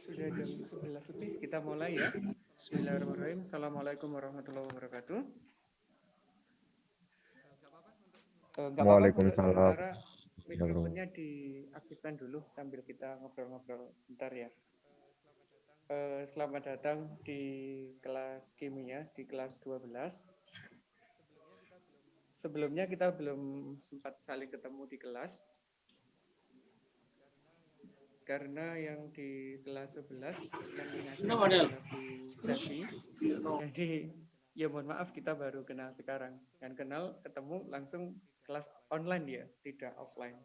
Sudah jam 11 lebih, kita mulai ya. Bismillahirrahmanirrahim. Assalamualaikum warahmatullahi wabarakatuh. Nggak apa-apa untuk Waalaikumsalam. sementara mikrofonnya diaktifkan dulu sambil kita ngobrol-ngobrol bentar ya. Selamat datang di kelas kimia, di kelas 12. Sebelumnya kita belum sempat saling ketemu di kelas. Karena yang di kelas 11 yang mengajar adalah Bu Sevi. Jadi ya mohon maaf kita baru kenal sekarang. Dan kenal ketemu langsung kelas online ya, tidak offline.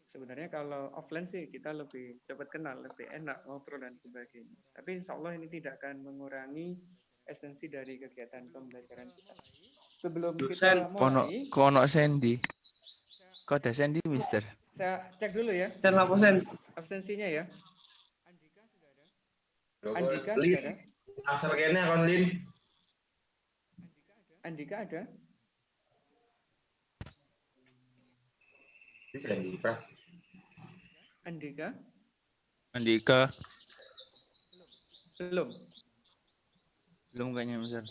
Sebenarnya kalau offline sih kita lebih cepat kenal, lebih enak ngobrol dan sebagainya. Tapi insya Allah ini tidak akan mengurangi esensi dari kegiatan pembelajaran kita. Sebelum kita mulai, Kono Sandy. Kok ada Sandy, Mister? saya cek dulu ya. Absensinya ya. Andika sudah ada? Asarnya kon Lin. Andika ada? Andika? Andika. Belum. Belum kayaknya, Mister.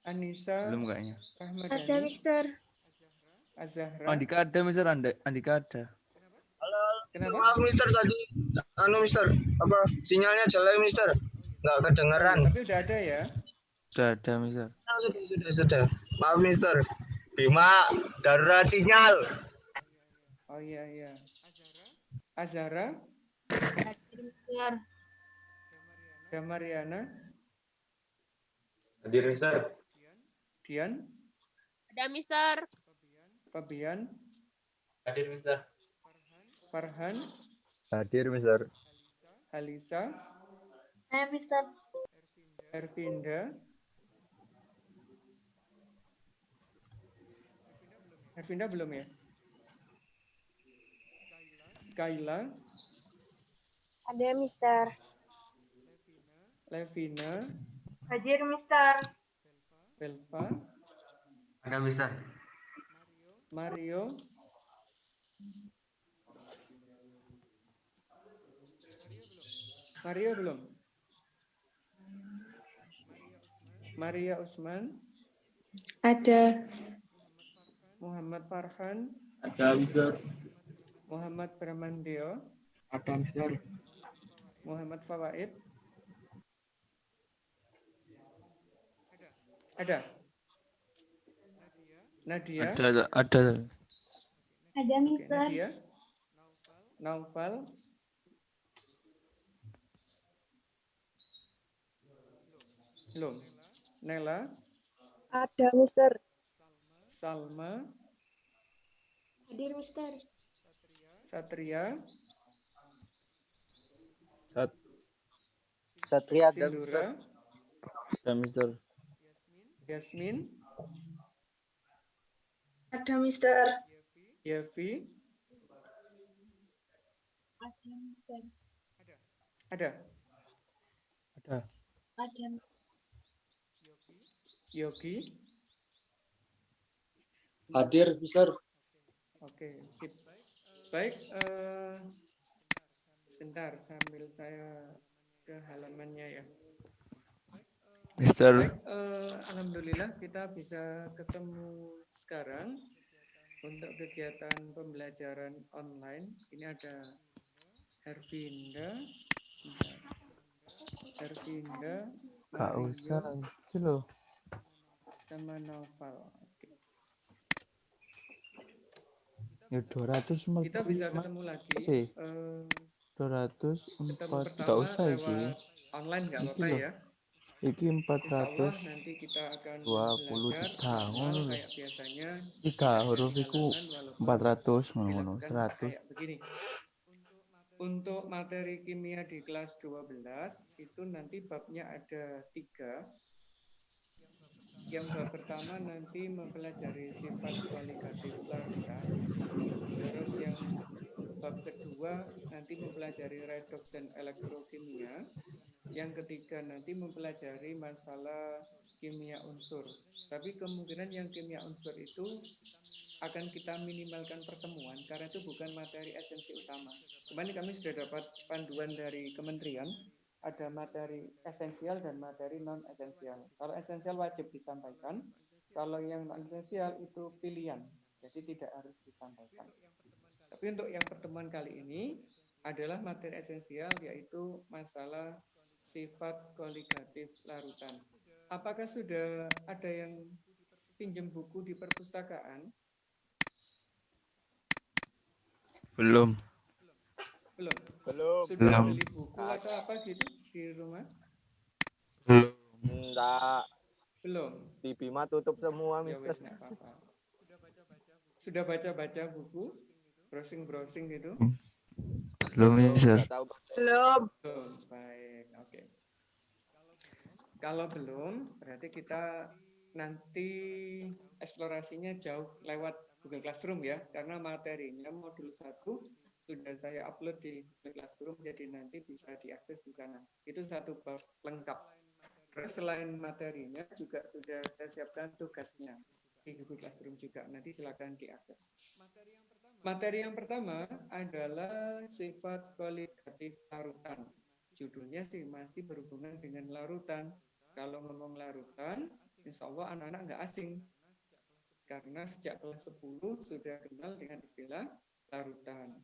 Anissa? Belum kayaknya. Rahmadani? Ada, Mister. Azahra? Oh, Andika ada, Mister. Andika ada. Halo, Kenapa? maaf Mister tadi. Mister, apa sinyalnya jelek Mister? Nggak kedengeran. Tapi udah ada ya? Sudah ada, Mister. Sudah. Maaf Mister. Bima, darurat sinyal. Oh iya. Azahra? Hadir, Mister. Damariana? Hadir Mister. Dian? Ada, Mister. Fabian? Hadir Mister. Farhan? Hadir, Mister. Halisa? Saya, Mister. Ervinda? Ervinda belum ya? Kaila? Ada, Mister. Levina? Hadir, Mister. Belva? Ada Mister. Mario? Mario belum? Maria Usman? Ada. Muhammad Farhan? Ada Mister. Muhammad Bramandeo? Ada Mister. Muhammad Fawaid? Ada? Nadia? Ada. Ada, Oke, Mister. Nadia? Naufal? Belum. Nela? Ada, Mister. Salma? Hadir, Mister. Satria? Satria Sindura? Ada, Mister. Yasmin? Ada, Mister. Yevi? Ada, Mister. Ada? Ada, Mister. Yogi? Hadir Mister. Oke, sip. Baik, sebentar sambil saya ke halamannya ya. Mister. Baik, alhamdulillah kita bisa ketemu sekarang untuk kegiatan pembelajaran online. Ini ada Hervinda, Gak Mario, usah. Itu loh. sama Naufal. Oke. Ya 200 Kita bisa ketemu lagi. sih. 204. 204. Ketemu Gak pertama usah iki. lewat online nggak Iki apa-apa loh. ya. Iki Insya Allah nanti kita akan 420 belajar tahun normal loh. kayak biasanya. 3 huruf iku 400 ngono, Dilakukan 100. kayak begini. Untuk materi kimia di kelas 12 itu nanti babnya ada 3. Yang bab pertama nanti mempelajari sifat kualitatif larva. Terus yang bab kedua nanti mempelajari redoks dan elektrokimia. Yang ketiga nanti mempelajari masalah kimia unsur. Tapi kemungkinan yang kimia unsur itu akan kita minimalkan pertemuan karena itu bukan materi esensi utama. Kemarin kami sudah dapat panduan dari kementerian, ada materi esensial dan materi non esensial. Kalau esensial wajib disampaikan, kalau yang non esensial itu pilihan, jadi tidak harus disampaikan. Tapi untuk yang pertemuan kali ini adalah materi esensial, yaitu masalah sifat koligatif larutan. Apakah sudah ada yang pinjam buku di perpustakaan? Belum. Belum. Belum. Sudah Belum. beli buku atau apa gitu di rumah? Enggak. Belum. Di Bima tutup semua, Ya Mister. wes, nggak apa-apa. Sudah baca-baca buku, browsing-browsing gitu? Belum, Mister. Enggak tahu. Belum. Belum. Baik, oke. Kalau belum, berarti kita nanti eksplorasinya jauh lewat Google Classroom ya, karena materinya modul 1 sudah saya upload di Google Classroom, jadi nanti bisa diakses di sana. Itu satu bab lengkap. Terus selain materinya juga sudah saya siapkan tugasnya di Google Classroom juga. Nanti silakan diakses. Materi yang pertama adalah sifat koligatif larutan. Judulnya sih masih berhubungan dengan larutan. Kalau ngomong larutan, insya Allah anak-anak nggak asing. Karena sejak kelas 10 sudah kenal dengan istilah larutan.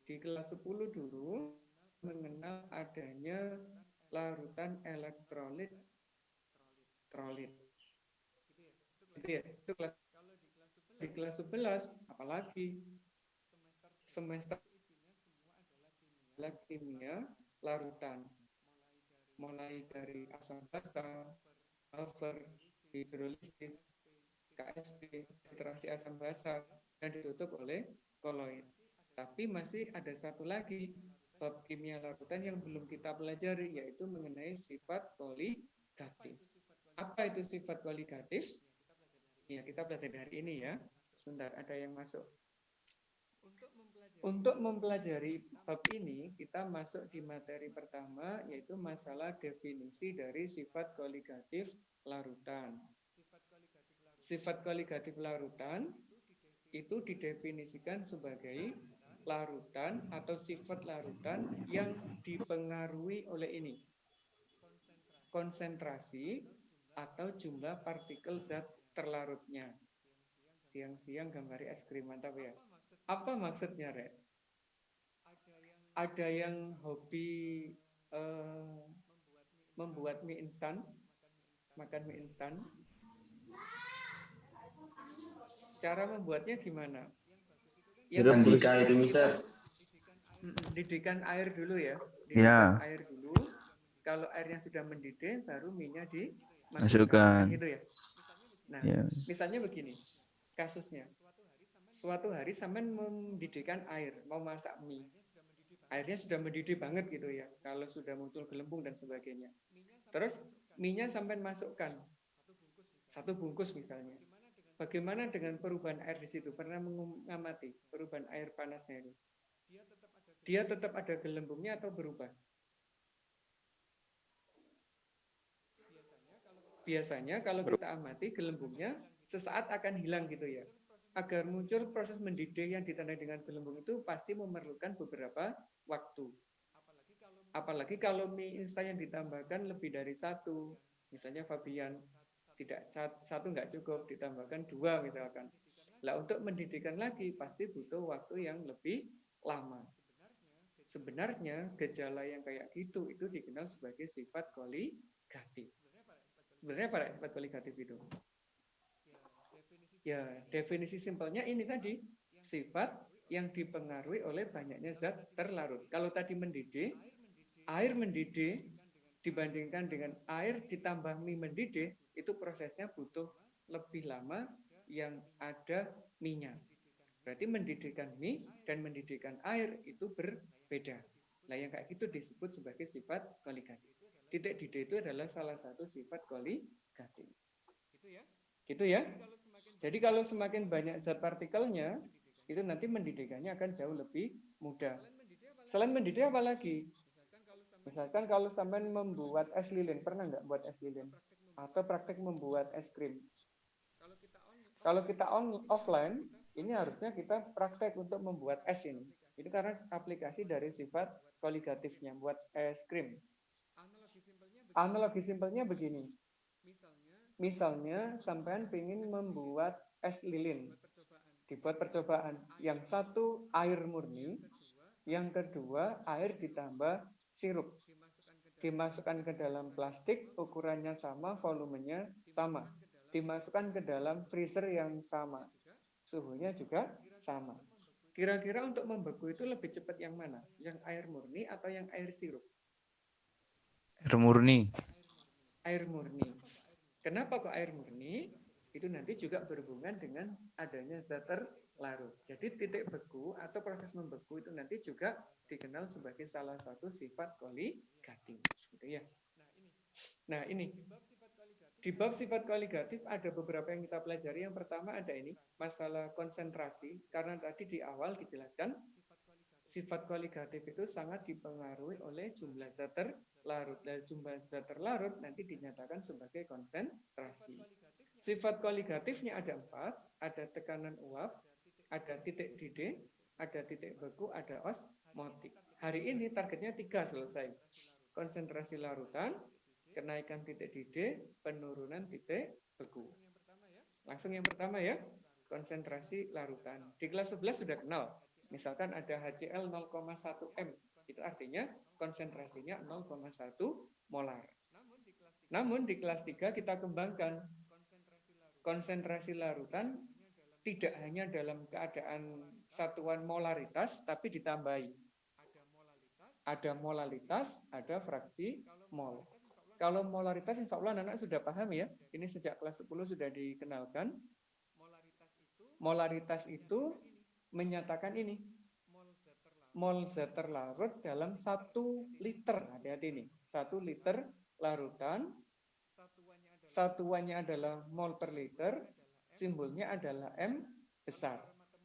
Di kelas 10 dulu mengenal adanya larutan elektrolit, trolit. Itu ya, itu kelas. Di kelas 11, apalagi semester adalah kimia larutan. Mulai dari asam basa, sulfur, hidrolisis, KSP, filtrasi asam basa, dan ditutup oleh koloid. Tapi masih ada satu lagi bab kimia larutan yang belum kita pelajari, yaitu mengenai sifat koligatif. Apa itu sifat koligatif? Ya, kita belajar hari ini ya. Sebentar, ada yang masuk. Untuk mempelajari bab ini, kita masuk di materi pertama, yaitu masalah definisi dari sifat koligatif larutan. Sifat koligatif larutan itu didefinisikan sebagai larutan atau sifat larutan yang dipengaruhi oleh ini. Konsentrasi atau jumlah partikel zat terlarutnya. Siang-siang gambari es krim, mantap ya. Apa maksudnya, Rek? Ada yang hobi membuat mie instan, makan mie instan. Cara membuatnya gimana? Yang Andika itu, Mister. Didihkan air dulu ya. Ya. Air dulu. Kalau airnya sudah mendidih, baru minyak Masukkan. gitu ya. Nah, Ya. misalnya begini, kasusnya. Suatu hari sampean mendidihkan air, mau masak mie. Airnya sudah mendidih banget gitu ya. Kalau sudah muncul gelembung dan sebagainya. Terus mie-nya sampean masukkan. 1 bungkus misalnya. Bagaimana dengan perubahan air di situ? Pernah mengamati perubahan air panasnya itu? Dia tetap ada gelembungnya atau berubah? Biasanya kalau kita amati gelembungnya sesaat akan hilang gitu ya. Agar muncul proses mendidih yang ditandai dengan gelembung itu pasti memerlukan beberapa waktu. Apalagi kalau mie instan yang ditambahkan lebih dari 1, misalnya Fabian, tidak 1 nggak cukup, ditambahkan 2 misalkan. Nah, untuk mendidihkan lagi pasti butuh waktu yang lebih lama. Sebenarnya gejala yang kayak gitu itu dikenal sebagai sifat koligatif. Sebenarnya apa sifat koligatif itu? Ya, definisi simpelnya ini tadi, sifat yang dipengaruhi oleh banyaknya zat terlarut. Kalau tadi mendidih, air mendidih dibandingkan dengan air ditambah mie mendidih, itu prosesnya butuh lebih lama yang ada minyak. Berarti mendidihkan mie dan mendidihkan air itu berbeda. Nah, yang kayak gitu disebut sebagai sifat koligatif. Titik didih itu adalah salah satu sifat koligatif. Gitu ya. Jadi kalau semakin banyak zat partikelnya, itu nanti mendidihkannya akan jauh lebih mudah. Selain mendidih apa lagi? Misalkan kalau sampean membuat es lilin, pernah nggak buat es lilin? Atau praktek membuat es krim? Kalau kita offline, ini harusnya kita praktek untuk membuat es ini. Itu karena aplikasi dari sifat koligatifnya, buat es krim. Analogi simpelnya begini. Misalnya, sampean ingin membuat es lilin. Dibuat percobaan. Yang satu air murni, yang kedua air ditambah sirup. Dimasukkan ke dalam plastik, ukurannya sama, volumenya sama. Dimasukkan ke dalam freezer yang sama. Suhunya juga sama. Kira-kira untuk membeku itu lebih cepat yang mana? Yang air murni atau yang air sirup? Air murni. Air murni. Kenapa kok air murni? Itu nanti juga berhubungan dengan adanya zat terlarut. Jadi titik beku atau proses membeku itu nanti juga dikenal sebagai salah satu sifat koligatif. Gitu ya. Nah ini. Di bab sifat koligatif ada beberapa yang kita pelajari. Yang pertama ada ini, masalah konsentrasi. Karena tadi di awal dijelaskan, sifat koligatif itu sangat dipengaruhi oleh jumlah zat terlarut. Dan jumlah zat terlarut nanti dinyatakan sebagai konsentrasi. Sifat koligatifnya ada 4, ada tekanan uap, ada titik didih, ada titik beku, ada osmotik. Hari ini targetnya 3 selesai. Konsentrasi larutan, kenaikan titik didih, penurunan titik beku. Langsung yang pertama ya, konsentrasi larutan. Di kelas 11 sudah kenal. Misalkan ada HCl 0,1 M, itu artinya konsentrasinya 0,1 molar. Namun di kelas 3 kita kembangkan konsentrasi larutan tidak hanya dalam keadaan satuan molaritas, tapi ditambahi. Ada molalitas, ada fraksi mol. Kalau molaritas insya Allah anak-anak sudah paham ya. Ini sejak kelas 10 sudah dikenalkan. Molaritas itu menyatakan ini. Mol zat terlarut dalam 1 liter. Hati-hati nih. 1 liter larutan. Satuannya adalah mol per liter. Simbolnya adalah M besar.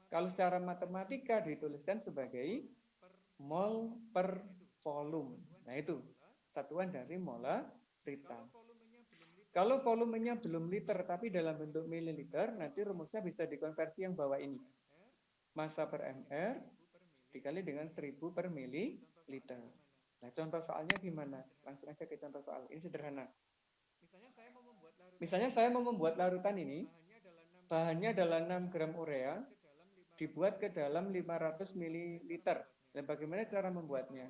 Kalau secara matematika dituliskan sebagai mol per volume. Nah itu. Satuan dari molaritas. Kalau volumenya belum liter tapi dalam bentuk mililiter, nanti rumusnya bisa dikonversi yang bawah ini. Massa per mR dikali dengan 1000 per mililiter. Nah, contoh soalnya gimana? Langsung aja ke contoh soal. Ini sederhana. Misalnya saya mau membuat larutan ini, bahannya adalah 6 gram urea, dibuat ke dalam 500 mililiter. Dan bagaimana cara membuatnya?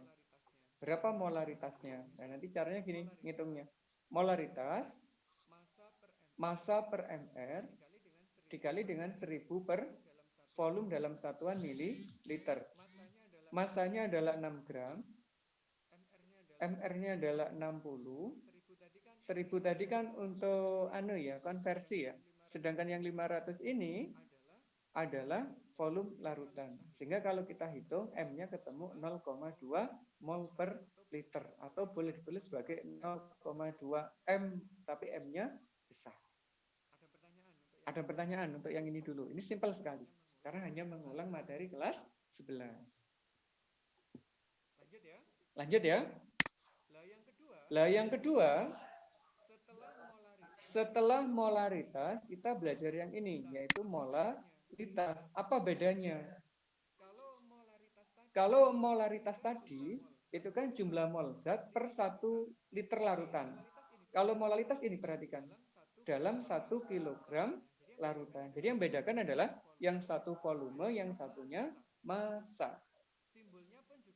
Berapa molaritasnya? Nah, nanti caranya gini, ngitungnya. Molaritas, massa per mR, dikali dengan 1000 per volume dalam satuan mililiter. Massanya adalah 6 gram, mR-nya adalah 60, 1000 tadi kan untuk konversi ya. Sedangkan yang 500 ini adalah volume larutan. Sehingga kalau kita hitung M-nya ketemu 0,2 mol per liter atau boleh ditulis sebagai 0,2 M tapi M-nya besar. Ada pertanyaan untuk yang ini dulu. Ini simpel sekali. Karena hanya mengulang materi kelas 11. Lanjut ya. Lah yang kedua, setelah molaritas, kita belajar yang ini, yaitu molaritas. Apa bedanya? Kalau molaritas tadi, itu kan jumlah mol zat per 1 liter larutan. Kalau molaritas ini, perhatikan. Dalam 1 kilogram larutan. Jadi yang bedakan adalah yang satu volume, yang satunya massa.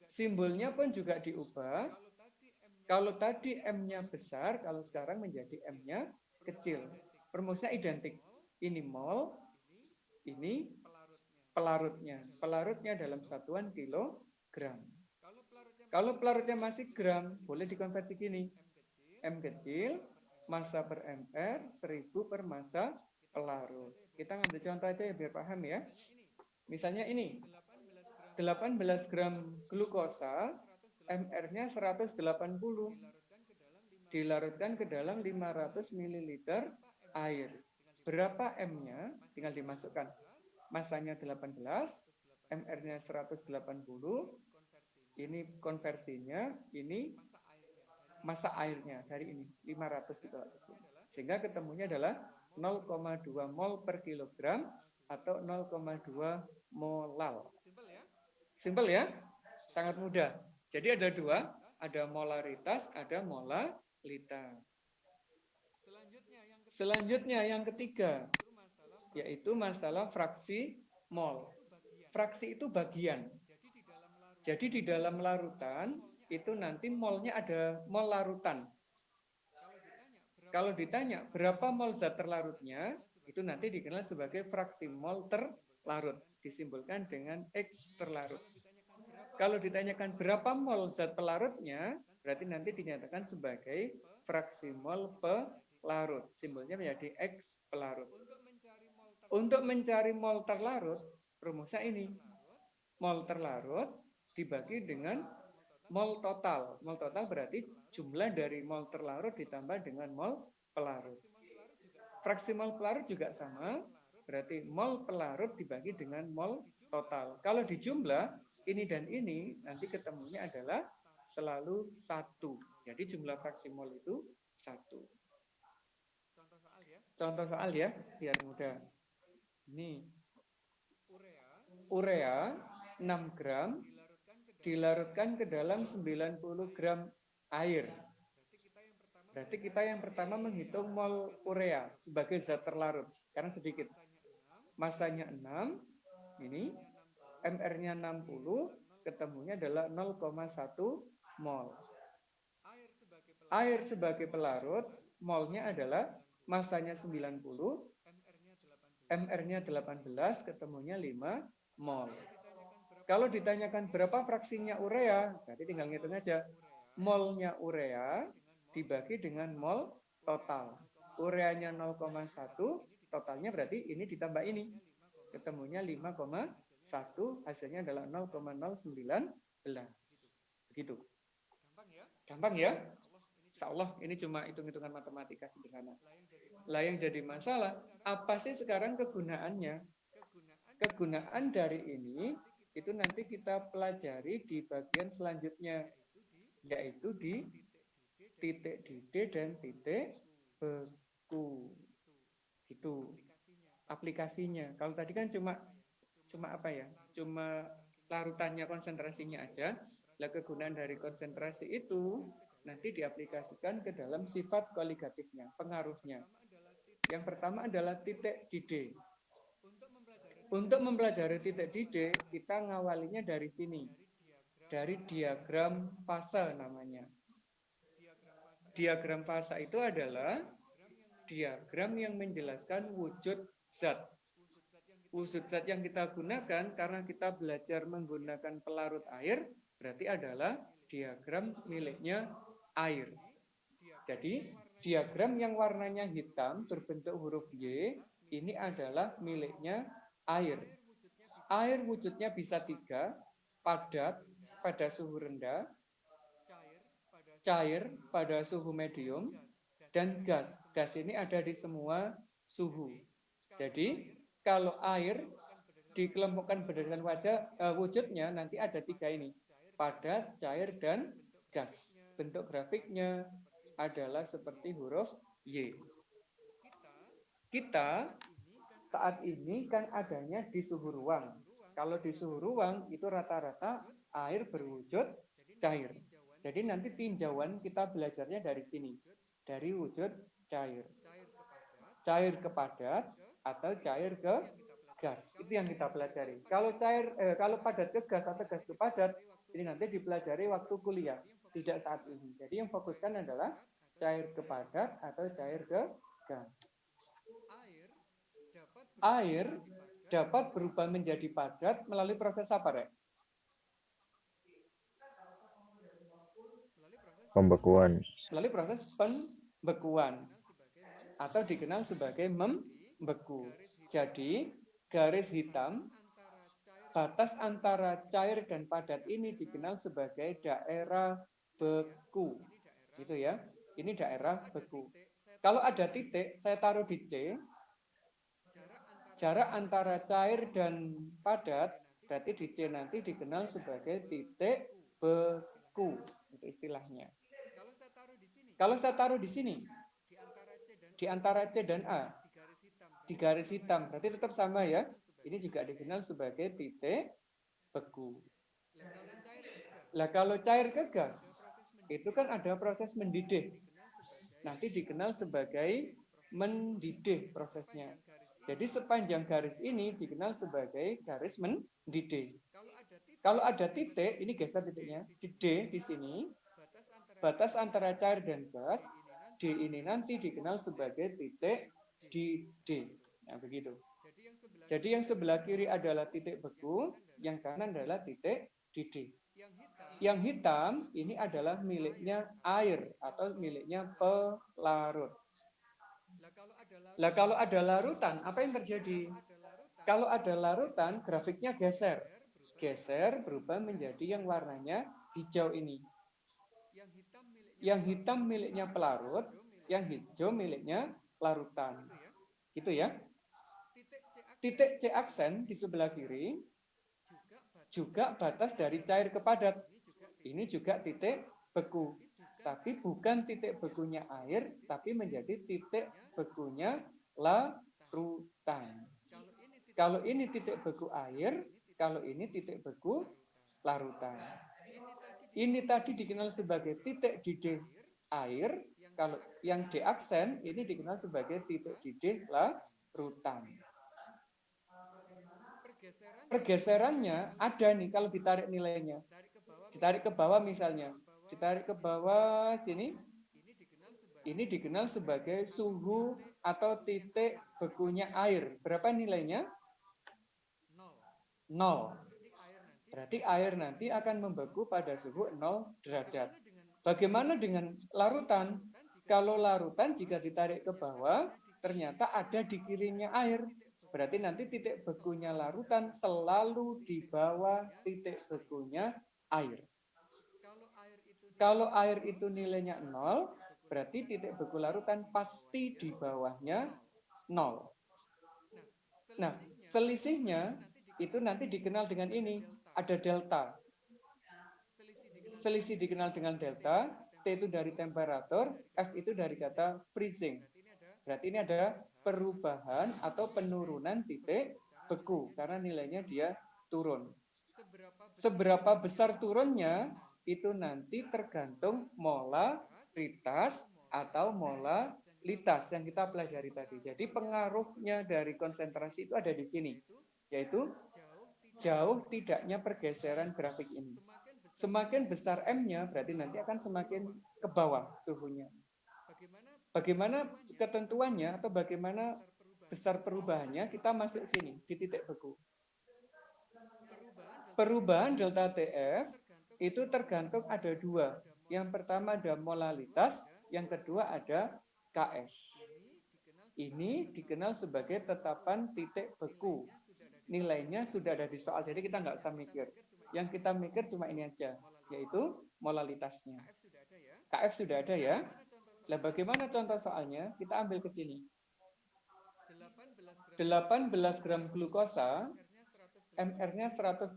Simbolnya pun juga diubah. Kalau tadi M-nya besar, kalau sekarang menjadi M-nya kecil. Rumusnya identik. Ini mol, ini pelarutnya. Pelarutnya dalam satuan kilogram. Kalau pelarutnya masih gram, boleh dikonversi gini. M kecil, massa per mR, 1000 per massa pelarut. Kita ngambil contoh aja ya biar paham ya. Misalnya ini, 18 gram glukosa, mR-nya 180. Dilarutkan ke dalam 500 ml air. Berapa M-nya? Tinggal dimasukkan. Massanya 18, mR-nya 180. Ini konversinya, ini massa airnya dari ini 500 gitu. Sehingga ketemunya adalah 0,2 mol per kilogram atau 0,2 molal. Simpel ya? Sangat mudah. Jadi ada dua, ada molaritas, ada molalitas. Selanjutnya yang ketiga, yaitu masalah fraksi mol. Fraksi itu bagian. Jadi di dalam larutan, itu nanti molnya ada mol larutan. Kalau ditanya berapa mol zat terlarutnya, itu nanti dikenal sebagai fraksi mol terlarut. Disimbolkan dengan X terlarut. Kalau ditanyakan berapa mol zat pelarutnya, berarti nanti dinyatakan sebagai fraksi mol pelarut. Simbolnya menjadi X pelarut. Untuk mencari mol terlarut, rumusnya ini. Mol terlarut dibagi dengan mol total. Mol total berarti jumlah dari mol terlarut ditambah dengan mol pelarut. Fraksi mol pelarut juga sama, berarti mol pelarut dibagi dengan mol total. Kalau dijumlah, ini dan ini, nanti ketemunya adalah selalu 1. Jadi jumlah fraksi mol itu 1. Contoh soal ya, biar mudah. Ini urea 6 gram dilarutkan ke dalam 90 gram air. Berarti kita yang pertama menghitung mol urea sebagai zat terlarut. Sekarang sedikit. Masanya 6, ini MR-nya 60, ketemunya adalah 0,1 mol. Air sebagai pelarut, molnya adalah masanya 90, MR-nya 18, ketemunya 5 mol. Kalau ditanyakan berapa fraksinya urea, berarti tinggal ngitung aja. Molnya urea dibagi dengan mol total. Ureanya 0,1, totalnya berarti ini ditambah ini. Ketemunya 5,1, hasilnya adalah 0,019. Begitu. Gampang ya? Insya Allah ini cuma hitung-hitungan matematika sederhana. Lah yang jadi masalah, apa sih sekarang kegunaannya? Kegunaan dari ini itu nanti kita pelajari di bagian selanjutnya, yaitu di titik didih dan titik beku. Gitu. Aplikasinya. Kalau tadi kan cuma apa ya? Cuma larutannya, konsentrasinya aja. Lah kegunaan dari konsentrasi itu nanti diaplikasikan ke dalam sifat koligatifnya, pengaruhnya. Yang pertama adalah titik didih. Untuk mempelajari titik didih, kita ngawalinya dari sini. Dari diagram fase namanya. Diagram fase itu adalah diagram yang menjelaskan wujud zat. Wujud zat yang kita gunakan karena kita belajar menggunakan pelarut air, berarti adalah diagram miliknya air. Jadi, diagram yang warnanya hitam berbentuk huruf Y, ini adalah miliknya air. Air wujudnya bisa 3, padat pada suhu rendah, cair pada suhu medium, dan gas. Gas ini ada di semua suhu. Jadi, kalau air dikelompokkan berdasarkan wujudnya, nanti ada 3 ini. Padat, cair, dan gas. Bentuk grafiknya adalah seperti huruf Y. Kita saat ini kan adanya di suhu ruang. Kalau di suhu ruang itu rata-rata air berwujud cair. Jadi nanti tinjauan kita belajarnya dari sini. Dari wujud cair. Cair ke padat atau cair ke gas. Itu yang kita pelajari. Kalau kalau padat ke gas atau gas ke padat, ini nanti dipelajari waktu kuliah. Tidak saat ini. Jadi yang fokuskan adalah cair ke padat atau cair ke gas. Air dapat berubah menjadi padat melalui proses apa, Rek? Pembekuan. Melalui proses pembekuan atau dikenal sebagai membeku. Jadi, garis hitam batas antara cair dan padat ini dikenal sebagai daerah beku. Gitu ya. Ini daerah beku. Kalau ada titik, saya taruh di C. Jarak antara cair dan padat, berarti di C nanti dikenal sebagai titik beku. Itu istilahnya. Kalau saya taruh di sini, di antara C dan A, di garis hitam. Berarti tetap sama ya. Ini juga dikenal sebagai titik beku. Lah kalau cair ke gas, itu kan ada proses mendidih. Nanti dikenal sebagai mendidih prosesnya. Jadi sepanjang garis ini dikenal sebagai garis mendidih. Kalau ada titik, ini geser titiknya, di D di sini, batas antara cair dan gas, D ini nanti dikenal sebagai titik di D. Nah, begitu. Jadi yang sebelah kiri adalah titik beku, yang kanan adalah titik di D. Yang hitam ini adalah miliknya air atau miliknya pelarut. Lah kalau ada larutan, apa yang terjadi? Kalau ada larutan, grafiknya geser. Geser berubah menjadi yang warnanya hijau ini. Yang hitam miliknya pelarut, yang hijau miliknya larutan. Gitu ya. Titik C aksen di sebelah kiri juga batas dari cair ke padat. Ini juga titik beku. Tapi bukan titik bekunya air, tapi menjadi titik bekunya larutan. Kalau ini titik beku air, kalau ini titik beku larutan. Ini tadi dikenal sebagai titik didih air, kalau yang D aksen ini dikenal sebagai titik didih larutan. Pergeserannya ada nih kalau ditarik nilainya. Ditarik ke bawah misalnya. Ditarik ke bawah sini. Ini dikenal sebagai suhu atau titik bekunya air. Berapa nilainya? 0. Berarti air nanti akan membeku pada suhu 0 derajat. Bagaimana dengan larutan? Kalau larutan jika ditarik ke bawah, ternyata ada di kirinya air. Berarti nanti titik bekunya larutan selalu di bawah titik bekunya air. Kalau air itu nilainya 0, berarti titik beku larutan pasti di bawahnya 0. Nah, selisihnya itu nanti dikenal dengan ini. Ada delta. Selisih dikenal dengan delta. T itu dari temperatur, F itu dari kata freezing. Berarti ini ada perubahan atau penurunan titik beku karena nilainya dia turun. Seberapa besar turunnya itu nanti tergantung molaritas atau molalitas yang kita pelajari tadi. Jadi pengaruhnya dari konsentrasi itu ada di sini, yaitu jauh tidaknya pergeseran grafik ini. Semakin besar M-nya berarti nanti akan semakin ke bawah suhunya. Bagaimana ketentuannya atau bagaimana besar perubahannya? Kita masuk sini di titik beku. Perubahan delta TF itu tergantung ada dua. Yang pertama ada molalitas, yang kedua ada KF. Ini dikenal sebagai tetapan titik beku. Nilainya sudah ada di soal, jadi kita nggak usah mikir. Yang kita mikir cuma ini aja, yaitu molalitasnya. KF sudah ada ya. Nah, bagaimana contoh soalnya? Kita ambil ke sini. 18 gram glukosa, MR-nya 180,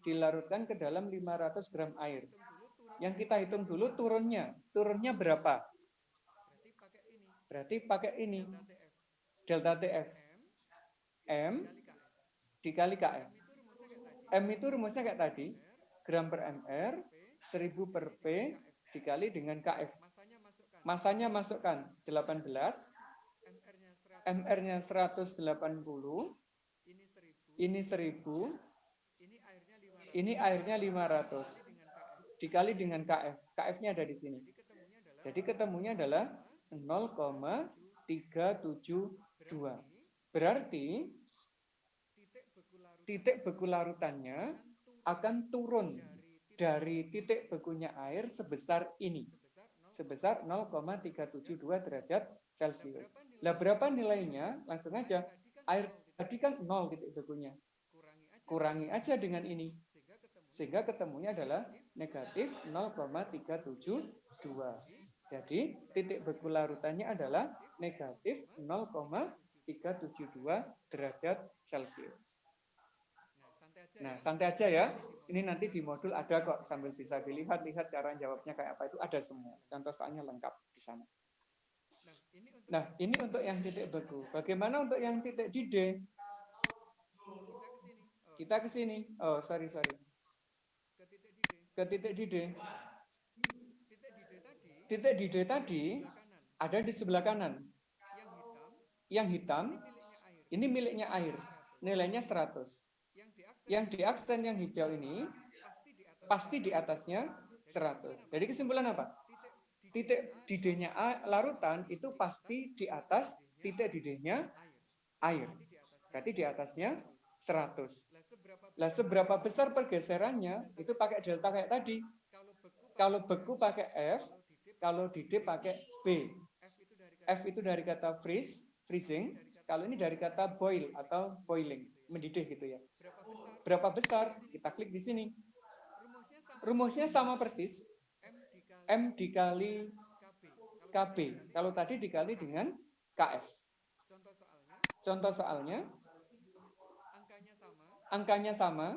dilarutkan ke dalam 500 gram air. Yang kita hitung dulu turunnya. Turunnya berapa? Berarti pakai ini. Delta TF. M dikali KF. M itu rumusnya kayak tadi. Gram per MR, 1000 per P, dikali dengan KF. Masanya masukkan 18. MR-nya 180. Ini 1000. Ini airnya 500. Dikali dengan KF. KF-nya ada di sini. Jadi ketemunya adalah 0,372. Berarti titik beku larutannya akan turun dari titik bekunya air sebesar ini. Sebesar 0,372 derajat Celcius. Lah berapa nilainya? Langsung aja. Air tadi kan 0 titik bekunya. Kurangi aja dengan ini. Sehingga ketemunya adalah negatif 0,372. Jadi titik beku larutannya adalah negatif 0,372 derajat Celcius. Nah, santai aja ya. Ini nanti di modul ada kok, sambil bisa dilihat-lihat cara jawabnya kayak apa itu ada semua. Contoh soalnya lengkap di sana. Nah, ini untuk yang titik beku. Bagaimana untuk yang titik di D? Kita ke sini. Oh, sorry. Ke titik di D. Titik di D tadi ada di sebelah kanan. Yang hitam, ini miliknya air. Nilainya 100. Yang di aksen yang hijau ini, pasti di atasnya 100. Jadi kesimpulan apa? Titik didenya larutan itu pasti di atas titik didenya air. Berarti di atasnya 100. Lah seberapa besar pergeserannya itu pakai delta kayak tadi. Kalau beku pakai F, kalau didih pakai B. F itu dari kata freezing. Kalau ini dari kata boil atau boiling, mendidih gitu ya. Berapa besar? Kita klik di sini. Rumusnya sama persis. M dikali KB. Kalau tadi dikali dengan KF. Contoh soalnya, angkanya sama,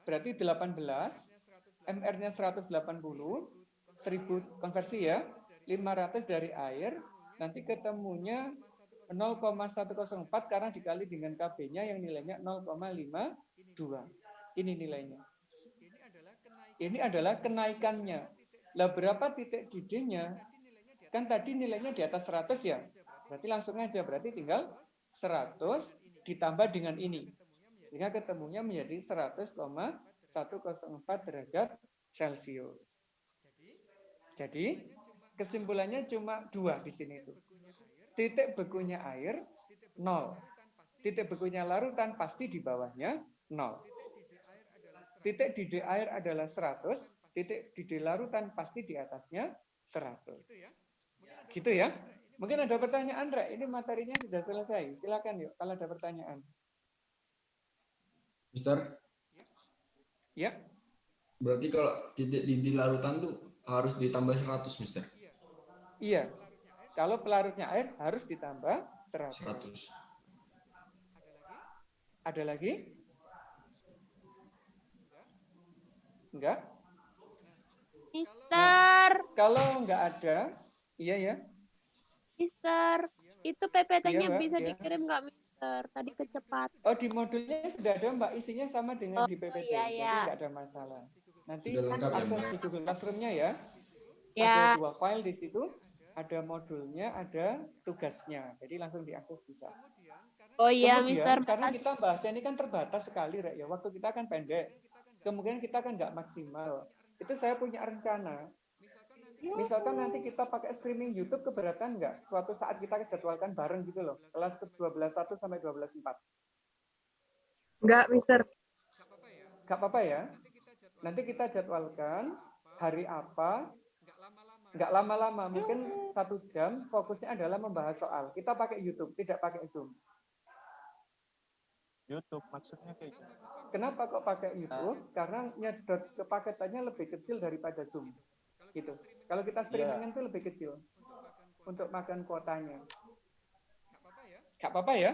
berarti 18, MR-nya 180, 1000 konversi ya, 500 dari air, nanti ketemunya 0,104 karena dikali dengan KB-nya yang nilainya 0,52. Ini nilainya. Ini adalah kenaikannya. Lah berapa titik didihnya? Kan tadi nilainya di atas 100 ya. Berarti langsung aja. Berarti tinggal 100 ditambah dengan ini. Sehingga ketemunya menjadi 100,104 derajat Celcius. Jadi kesimpulannya cuma 2 di sini itu. Titik bekunya air 0. Titik bekunya larutan pasti di bawahnya 0. Titik didih air adalah 100, titik didih larutan pasti di atasnya 100. Gitu ya. Mungkin ada pertanyaan, Rek? Ini materinya sudah selesai. Silakan yuk kalau ada pertanyaan. Mister, Ya. berarti kalau titik didih larutan tuh harus ditambah 100, Mister. Iya. Kalau pelarutnya air harus ditambah 100. 100. Ada lagi? Enggak? Mister, Kalau enggak ada, iya ya. Mister, itu PPT-nya Iya, Mbak, bisa iya. dikirim nggak, Mister? Tadi kecepatan. Oh, di modulnya sudah ada, Mbak. Isinya sama dengan di PPT. iya, Jadi iya. enggak ada masalah. Nanti Sudah lengkap ya, akses Mbak? di Google Classroom-nya ya. Ya. Ada 2 file di situ. Ada modulnya, ada tugasnya. Jadi langsung diakses bisa. Oh iya, Mister. Kemudian, karena kita bahasnya ini kan terbatas sekali, Rek, ya. Waktu kita kan pendek. Kemungkinan kita kan nggak maksimal. Itu saya punya rencana. Misalkan nanti kita pakai streaming YouTube, keberatan nggak? Suatu saat kita jadwalkan bareng gitu loh. Kelas 12.1 sampai 12.4. Enggak, Mister. Nggak apa-apa ya. Nanti kita jadwalkan hari apa. Nggak lama-lama. Mungkin 1 jam. Fokusnya adalah membahas soal. Kita pakai YouTube, tidak pakai Zoom. YouTube maksudnya kayak gitu. Kenapa kok pakai YouTube? Karena nyedot kepaketannya lebih kecil daripada Zoom. Gitu. Kalau kita streamingan itu lebih kecil untuk makan kuotanya. Nggak apa-apa ya.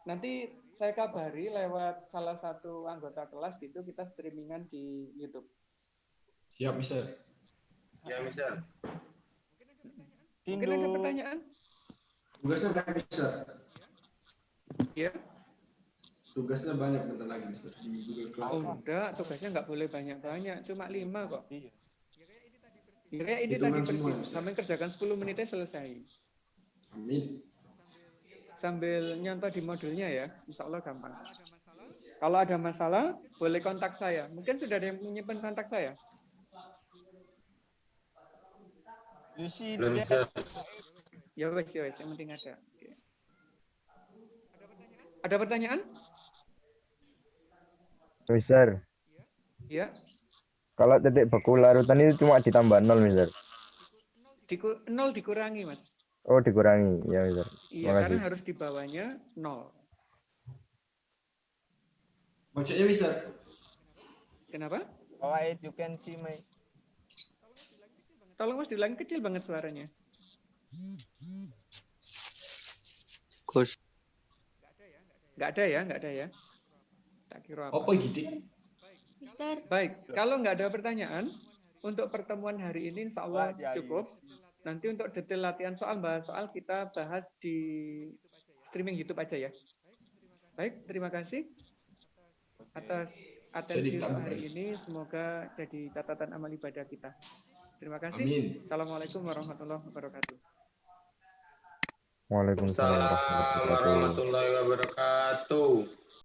Nanti saya kabari lewat salah satu anggota kelas gitu, kita streamingan di YouTube. Siap, Mister. Ya, Mister. Mungkin ada pertanyaan? Tugasnya banyak, Mister. Ya. Tugasnya banyak bentar lagi, Mister. Di Google Oh, Classroom. enggak, tugasnya nggak boleh banyak-banyak, cuma 5 kok. Iya. Kira ini Hitungan tadi semua, persis, Mister. sampai kerjakan 10 menitnya selesai. Amin. Sambil nyontoh di modulnya ya, insya Allah gampang. Kalau ada masalah, boleh kontak saya. Mungkin sudah ada yang menyimpan kontak saya. Yusi, Belum, Mister. Ya wes, yang penting ada. Oke. Ada pertanyaan? Mister, Ya, kalau titik beku larutan itu cuma ditambah 0, Mister. 0 dikurangi, Mas. Oh, dikurangi. Ya, Mister. Iya, Makasih. karena harus di bawahnya 0. Maksudnya, Mister? Kenapa? how you can see my Tolong Mas diulangi, kecil banget suaranya. Gus. Nggak ada ya. Tak kira apa. Apa gitu? Mister, Baik, kalau nggak ada pertanyaan, untuk pertemuan hari ini insya Allah Wah, ya, cukup. Nanti untuk detail latihan soal, bahas soal kita bahas di streaming YouTube aja ya. Baik, terima kasih atas atensi untuk hari ini. Semoga jadi catatan amal ibadah kita. Terima kasih. Amin. Assalamualaikum warahmatullahi wabarakatuh. Waalaikumsalam Assalamualaikum warahmatullahi wabarakatuh.